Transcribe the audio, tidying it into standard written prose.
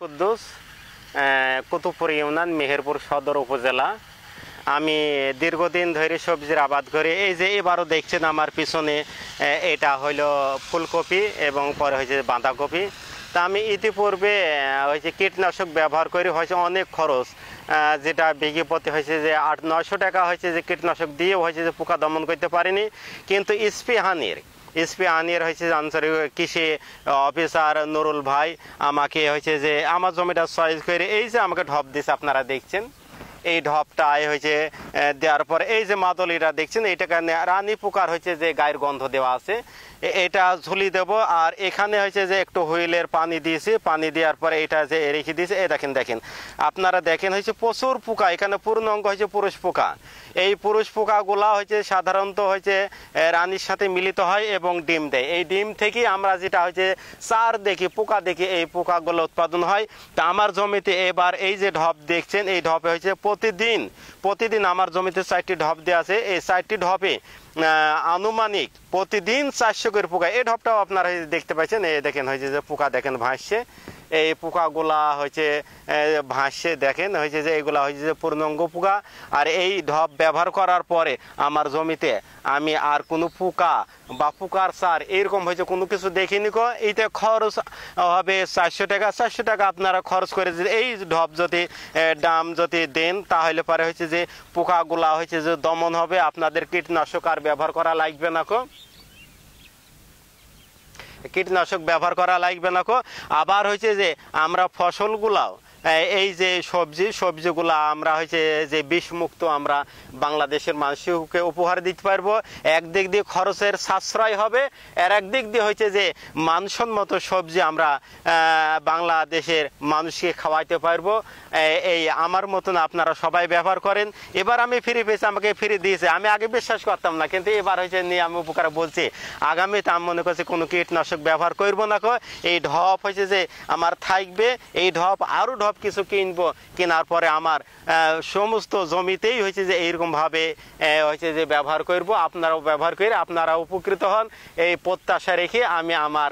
Kuddus, Kutubpur union, Meherpur সদর উপজেলা। আমি দীর্ঘদিন ধরে সবজির আবাদ করি। এই যে এবারও দেখছেন আমার পিছনে, এটা হলো ফুলকপি এবং পরে হয়েছে বাঁধাকপি। তা আমি ইতিপূর্বে হয়েছে কীটনাশক ব্যবহার করি, হয়েছে অনেক খরচ, যেটা বিঘি প্রতি হয়েছে যে 800-900 টাকা হয়েছে যে কীটনাশক দিয়ে হয়েছে যে পোকা দমন করতে পারিনি। কিন্তু স্পেহানির হয়েছে আনসারি কৃষি অফিসার নুরুল ভাই আমাকে হয়েছে যে আমার জমিটা চয়েস করে এই যে আমাকে ঢপ দিছে, আপনারা দেখছেন এই ঢপটায় হয়েছে দেওয়ার পর এই যে মাদলিটা দেখছেন, এইটাকে রানী পোকার হয়েছে যে গায়ের গন্ধ দেওয়া আছে, এটা ঝুলি দেব। আর এখানে হয়েছে যে একটু হুইলের পানি দিয়েছি, পানি দেওয়ার পরে এটা যে রেখে দিয়েছে। এই দেখেন আপনারা দেখেন হয়েছে প্রচুর পোকা, এখানে পূর্ণাঙ্গ হয়েছে পুরুষ পোকা। এই পুরুষ পোকাগুলা হয়েছে সাধারণত হয়েছে রানীর সাথে মিলিত হয় এবং ডিম দেয়। এই ডিম থেকে আমরা যেটা হয়েছে চার দেখি, পোকা দেখি, এই পোকাগুলো উৎপাদন হয়। তা আমার জমিতে এবার এই যে ঢপ দেখছেন, এই ঢপে হয়েছে প্রতিদিন আমার জমিতে 4টি ঢপ দেওয়া আছে। এই 4টি ঢপে আনুমানিক প্রতিদিন 400 করে পোকা। এই ঢপটাও আপনারা দেখতে পাচ্ছেন, এই দেখেন হয়েছে যে পোকা দেখেন ভাসছে, এই পোকাগুলা হয়েছে ভাসছে দেখেন হয়েছে যে এগুলা হয়েছে যে পূর্ণাঙ্গ পোকা। আর এই ঢপ ব্যবহার করার পরে আমার জমিতে আমি আর কোনো পোকা বা পোকার সার এরকম হয়েছে কোনো কিছু দেখিনি। এইতে খরচ হবে 400 টাকা আপনারা খরচ করে এই ঢপ যদি দাম যদি দেন, তাহলে পরে হয়েছে যে পোকাগুলা হয়েছে যে দমন হবে, আপনাদের কীটনাশক আর ব্যবহার করা লাগবে না। কীটনাশক ব্যবহার করা লাগবে না। আবার হয়েছে যে আমরা ফসলগুলাও এই যে সবজিগুলো আমরা হয়েছে যে বিষমুক্ত আমরা বাংলাদেশের মানুষকে উপহার দিতে পারবো। একদিক দিয়ে খরচের সাশ্রয় হবে, আর একদিক দিয়ে হয়েছে যে মানসম্মত সবজি আমরা বাংলাদেশের মানুষকে খাওয়াইতে পারবো। এই আমার মতন আপনারা সবাই ব্যবহার করেন। এবার আমি ফ্রি পেয়েছি, আমাকে ফ্রি দিয়েছে, আমি আগে বিশ্বাস করতাম না, কিন্তু এবার হয়েছে নিয়ে আমি উপকার বলছি। আগামীতে আমি মনে করছি কোনো কীটনাশক ব্যবহার করবো না। এই ঢপ হয়েছে যে আমার থাকবে, এই ঢপ আরও ঢপ কিছু কিনবো, কেনার পরে আমার সমস্ত জমিতেই হয়েছে যে এইরকমভাবে হয়েছে যে ব্যবহার করব। আপনারাও ব্যবহার করে আপনারা উপকৃত হন, এই প্রত্যাশা রেখে আমি আমার